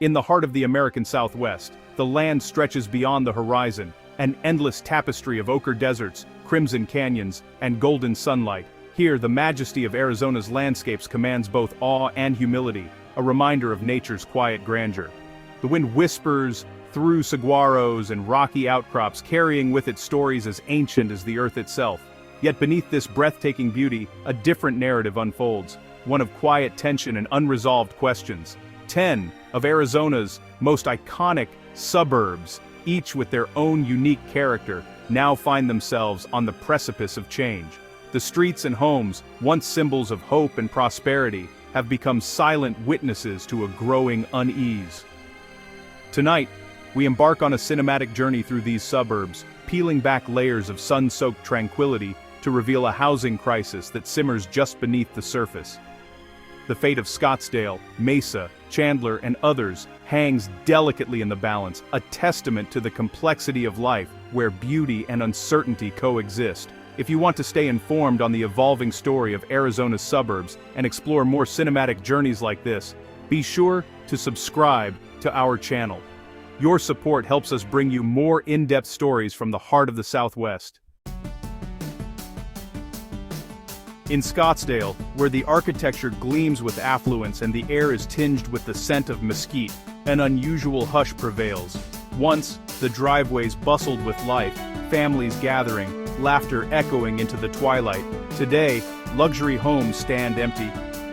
In the heart of the American Southwest, the land stretches beyond the horizon, an endless tapestry of ochre deserts, crimson canyons, and golden sunlight. Here, the majesty of Arizona's landscapes commands both awe and humility, a reminder of nature's quiet grandeur. The wind whispers through saguaros and rocky outcrops, carrying with it stories as ancient as the earth itself. Yet beneath this breathtaking beauty, a different narrative unfolds, one of quiet tension and unresolved questions. 10 of Arizona's most iconic suburbs, each with their own unique character, now find themselves on the precipice of change. The streets and homes, once symbols of hope and prosperity, have become silent witnesses to a growing unease. Tonight, we embark on a cinematic journey through these suburbs, peeling back layers of sun-soaked tranquility to reveal a housing crisis that simmers just beneath the surface. The fate of Scottsdale, Mesa, Chandler, and others hangs delicately in the balance, a testament to the complexity of life where beauty and uncertainty coexist. If you want to stay informed on the evolving story of Arizona's suburbs and explore more cinematic journeys like this, be sure to subscribe to our channel. Your support helps us bring you more in-depth stories from the heart of the Southwest. In Scottsdale, where the architecture gleams with affluence and the air is tinged with the scent of mesquite, an unusual hush prevails. Once, the driveways bustled with life, families gathering, laughter echoing into the twilight. Today, luxury homes stand empty,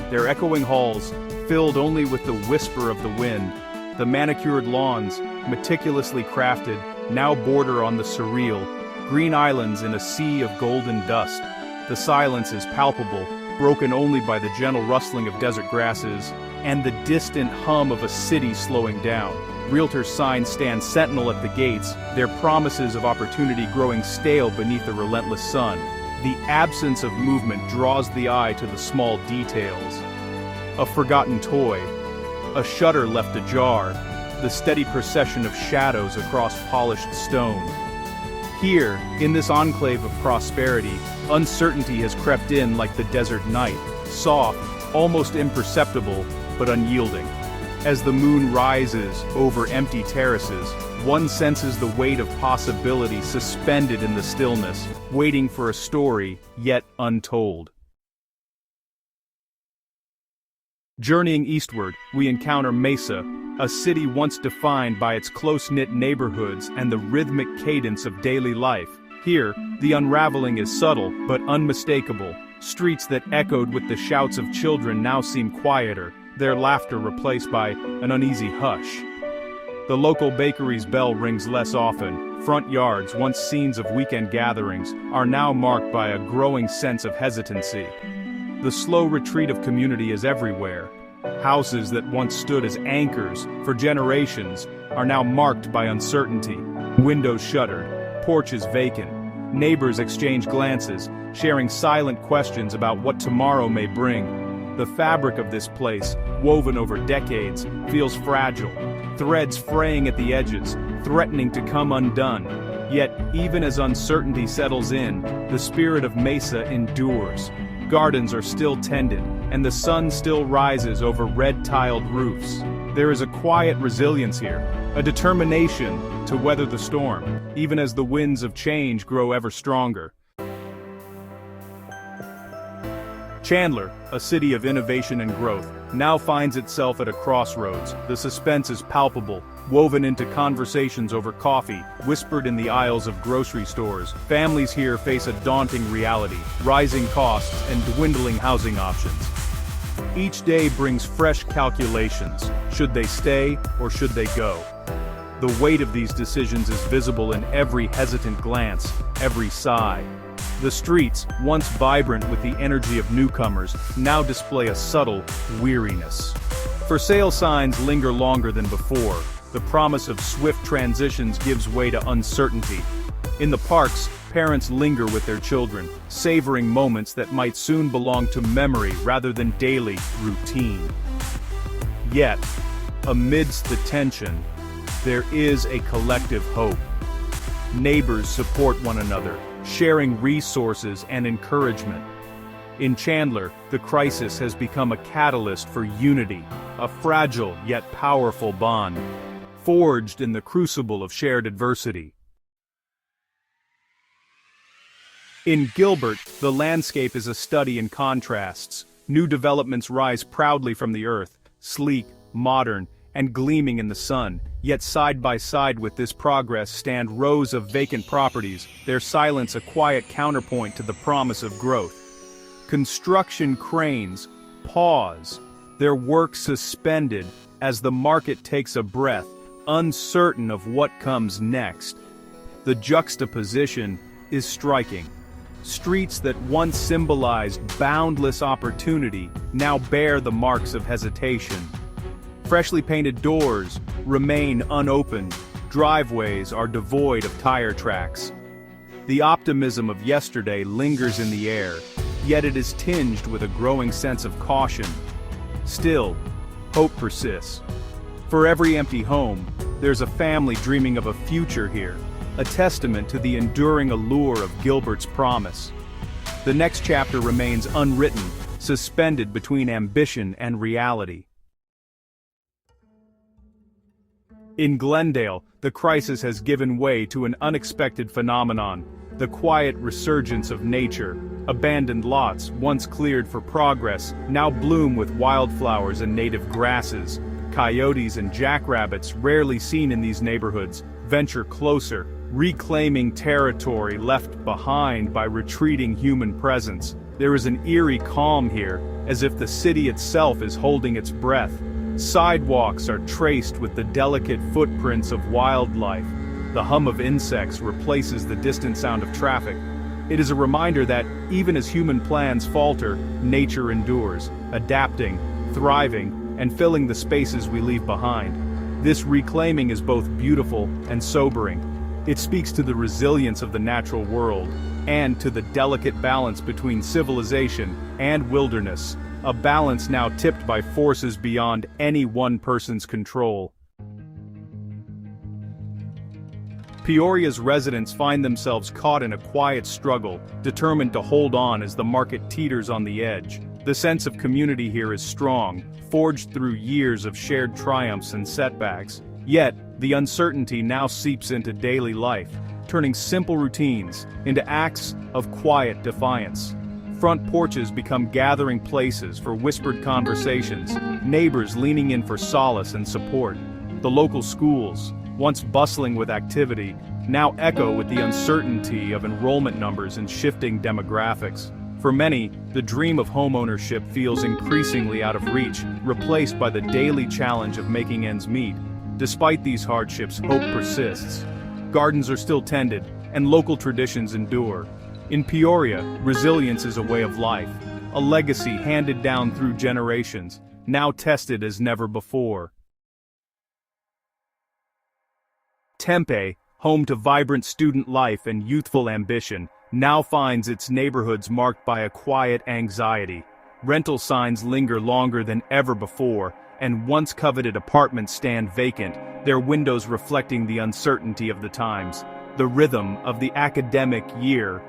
their echoing halls filled only with the whisper of the wind. The manicured lawns, meticulously crafted, now border on the surreal, green islands in a sea of golden dust. The silence is palpable, broken only by the gentle rustling of desert grasses and the distant hum of a city slowing down. Realtor signs stand sentinel at the gates, their promises of opportunity growing stale beneath the relentless sun. The absence of movement draws the eye to the small details. A forgotten toy, a shutter left ajar, the steady procession of shadows across polished stone. Here, in this enclave of prosperity, uncertainty has crept in like the desert night, soft, almost imperceptible, but unyielding. As the moon rises over empty terraces, one senses the weight of possibility suspended in the stillness, waiting for a story yet untold. Journeying eastward, we encounter Mesa, a city once defined by its close-knit neighborhoods and the rhythmic cadence of daily life. Here, the unraveling is subtle but unmistakable. Streets that echoed with the shouts of children now seem quieter, their laughter replaced by an uneasy hush. The local bakery's bell rings less often. Front yards, once scenes of weekend gatherings, are now marked by a growing sense of hesitancy. The slow retreat of community is everywhere. Houses that once stood as anchors for generations are now marked by uncertainty. Windows shuttered, porches vacant. Neighbors exchange glances, sharing silent questions about what tomorrow may bring. The fabric of this place, woven over decades, feels fragile, threads fraying at the edges, threatening to come undone. Yet, even as uncertainty settles in, the spirit of Mesa endures. Gardens are still tended, and the sun still rises over red-tiled roofs. There is a quiet resilience here, a determination to weather the storm, even as the winds of change grow ever stronger. Chandler, a city of innovation and growth, now finds itself at a crossroads. The suspense is palpable, woven into conversations over coffee, whispered in the aisles of grocery stores. Families here face a daunting reality, rising costs and dwindling housing options. Each day brings fresh calculations. Should they stay or should they go? The weight of these decisions is visible in every hesitant glance, every sigh. The streets, once vibrant with the energy of newcomers, now display a subtle weariness. For sale signs linger longer than before. The promise of swift transitions gives way to uncertainty. In the parks, parents linger with their children, savoring moments that might soon belong to memory rather than daily routine. Yet, amidst the tension, there is a collective hope. Neighbors support one another, sharing resources and encouragement. In Chandler, the crisis has become a catalyst for unity, a fragile yet powerful bond, forged in the crucible of shared adversity. In Gilbert, the landscape is a study in contrasts. New developments rise proudly from the earth, sleek, modern, and gleaming in the sun. Yet side by side with this progress stand rows of vacant properties, their silence a quiet counterpoint to the promise of growth. Construction cranes pause, their work suspended as the market takes a breath, uncertain of what comes next. The juxtaposition is striking. Streets that once symbolized boundless opportunity now bear the marks of hesitation. Freshly painted doors remain unopened, driveways are devoid of tire tracks. The optimism of yesterday lingers in the air, yet it is tinged with a growing sense of caution. Still, hope persists. For every empty home, there's a family dreaming of a future here, a testament to the enduring allure of Gilbert's promise. The next chapter remains unwritten, suspended between ambition and reality. In Glendale, the crisis has given way to an unexpected phenomenon, the quiet resurgence of nature. Abandoned lots, once cleared for progress, now bloom with wildflowers and native grasses. Coyotes and jackrabbits, rarely seen in these neighborhoods, venture closer, reclaiming territory left behind by retreating human presence. There is an eerie calm here, as if the city itself is holding its breath. Sidewalks are traced with the delicate footprints of wildlife. The hum of insects replaces the distant sound of traffic. It is a reminder that, even as human plans falter, nature endures, adapting, thriving, and filling the spaces we leave behind. This reclaiming is both beautiful and sobering. It speaks to the resilience of the natural world, and to the delicate balance between civilization and wilderness, a balance now tipped by forces beyond any one person's control. Peoria's residents find themselves caught in a quiet struggle, determined to hold on as the market teeters on the edge. The sense of community here is strong, forged through years of shared triumphs and setbacks. Yet, the uncertainty now seeps into daily life, turning simple routines into acts of quiet defiance. Front porches become gathering places for whispered conversations, neighbors leaning in for solace and support. The local schools, once bustling with activity, now echo with the uncertainty of enrollment numbers and shifting demographics. For many, the dream of homeownership feels increasingly out of reach, replaced by the daily challenge of making ends meet. Despite these hardships, hope persists. Gardens are still tended, and local traditions endure. In Peoria, resilience is a way of life, a legacy handed down through generations, now tested as never before. Tempe, home to vibrant student life and youthful ambition, now finds its neighborhoods marked by a quiet anxiety. Rental signs linger longer than ever before, and once coveted apartments stand vacant, their windows reflecting the uncertainty of the times. The rhythm of the academic year,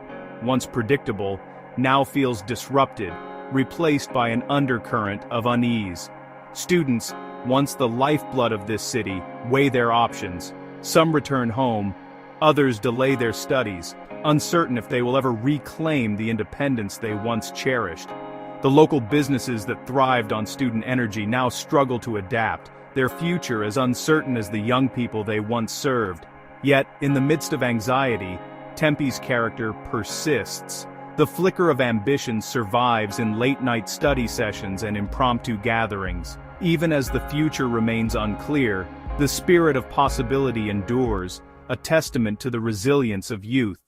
once predictable, now feels disrupted, replaced by an undercurrent of unease. Students, once the lifeblood of this city, weigh their options. Some return home, others delay their studies, uncertain if they will ever reclaim the independence they once cherished. The local businesses that thrived on student energy now struggle to adapt, their future as uncertain as the young people they once served. Yet, in the midst of anxiety, Tempe's character persists. The flicker of ambition survives in late-night study sessions and impromptu gatherings. Even as the future remains unclear, the spirit of possibility endures, a testament to the resilience of youth.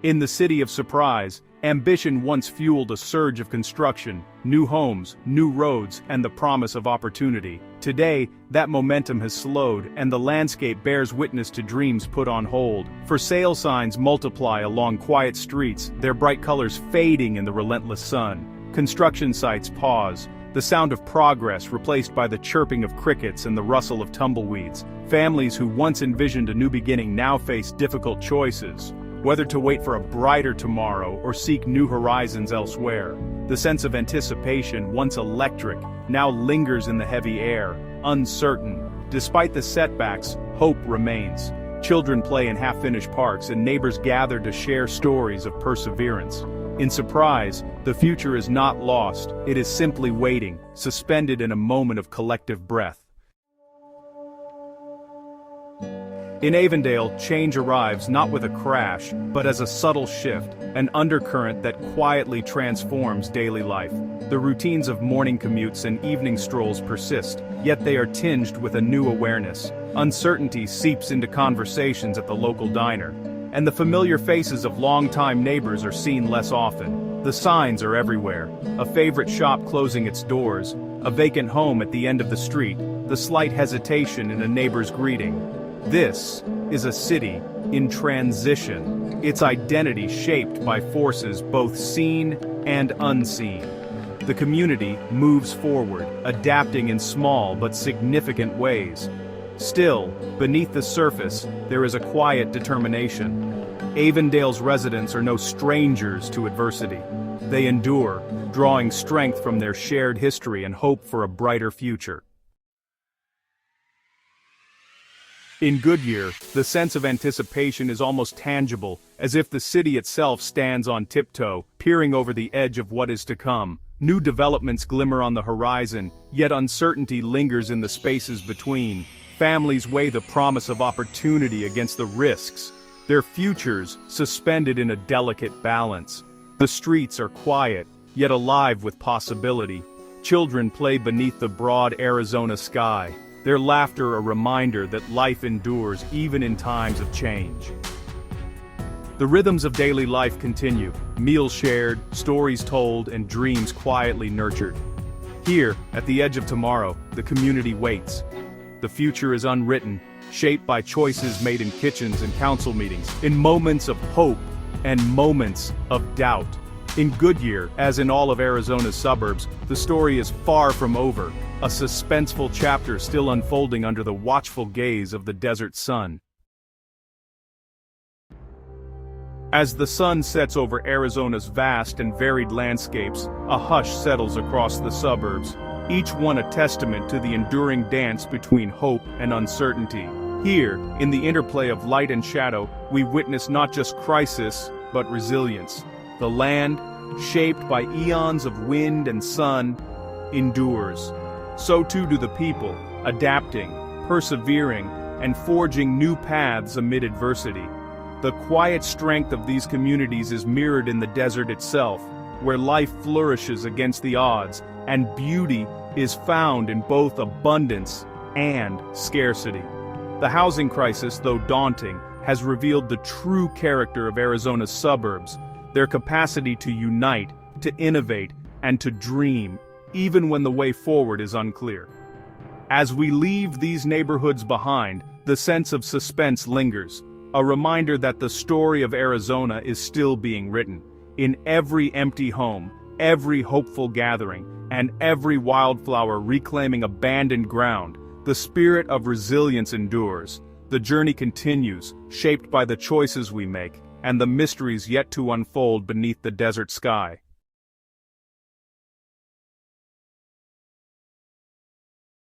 In the city of Surprise, ambition once fueled a surge of construction, new homes, new roads, and the promise of opportunity. Today, that momentum has slowed, and the landscape bears witness to dreams put on hold. For sale signs multiply along quiet streets, their bright colors fading in the relentless sun. Construction sites pause, the sound of progress replaced by the chirping of crickets and the rustle of tumbleweeds. Families who once envisioned a new beginning now face difficult choices, whether to wait for a brighter tomorrow or seek new horizons elsewhere. The sense of anticipation, once electric, now lingers in the heavy air, uncertain. Despite the setbacks, hope remains. Children play in half-finished parks and neighbors gather to share stories of perseverance. In surprise, the future is not lost, it is simply waiting, suspended in a moment of collective breath. In Avondale, change arrives not with a crash, but as a subtle shift, an undercurrent that quietly transforms daily life. The routines of morning commutes and evening strolls persist, yet they are tinged with a new awareness. Uncertainty seeps into conversations at the local diner, and the familiar faces of longtime neighbors are seen less often. The signs are everywhere: a favorite shop closing its doors, a vacant home at the end of the street, the slight hesitation in a neighbor's greeting. This is a city in transition, its identity shaped by forces both seen and unseen. The community moves forward, adapting in small but significant ways. Still, beneath the surface, there is a quiet determination. Avondale's residents are no strangers to adversity. They endure, drawing strength from their shared history and hope for a brighter future. In Goodyear, the sense of anticipation is almost tangible, as if the city itself stands on tiptoe, peering over the edge of what is to come. New developments glimmer on the horizon, yet uncertainty lingers in the spaces between. Families weigh the promise of opportunity against the risks, their futures suspended in a delicate balance. The streets are quiet, yet alive with possibility. Children play beneath the broad Arizona sky, their laughter a reminder that life endures even in times of change. The rhythms of daily life continue, meals shared, stories told, and dreams quietly nurtured. Here, at the edge of tomorrow, the community waits. The future is unwritten, shaped by choices made in kitchens and council meetings, in moments of hope and moments of doubt. In Goodyear, as in all of Arizona's suburbs, the story is far from over, a suspenseful chapter still unfolding under the watchful gaze of the desert sun. As the sun sets over Arizona's vast and varied landscapes, a hush settles across the suburbs, each one a testament to the enduring dance between hope and uncertainty. Here, in the interplay of light and shadow, we witness not just crisis, but resilience. The land, shaped by eons of wind and sun, endures. So too do the people, adapting, persevering, and forging new paths amid adversity. The quiet strength of these communities is mirrored in the desert itself, where life flourishes against the odds, and beauty is found in both abundance and scarcity. The housing crisis, though daunting, has revealed the true character of Arizona's suburbs, their capacity to unite, to innovate, and to dream, even when the way forward is unclear. As we leave these neighborhoods behind, the sense of suspense lingers, a reminder that the story of Arizona is still being written. In every empty home, every hopeful gathering, and every wildflower reclaiming abandoned ground, the spirit of resilience endures. The journey continues, shaped by the choices we make, and the mysteries yet to unfold beneath the desert sky.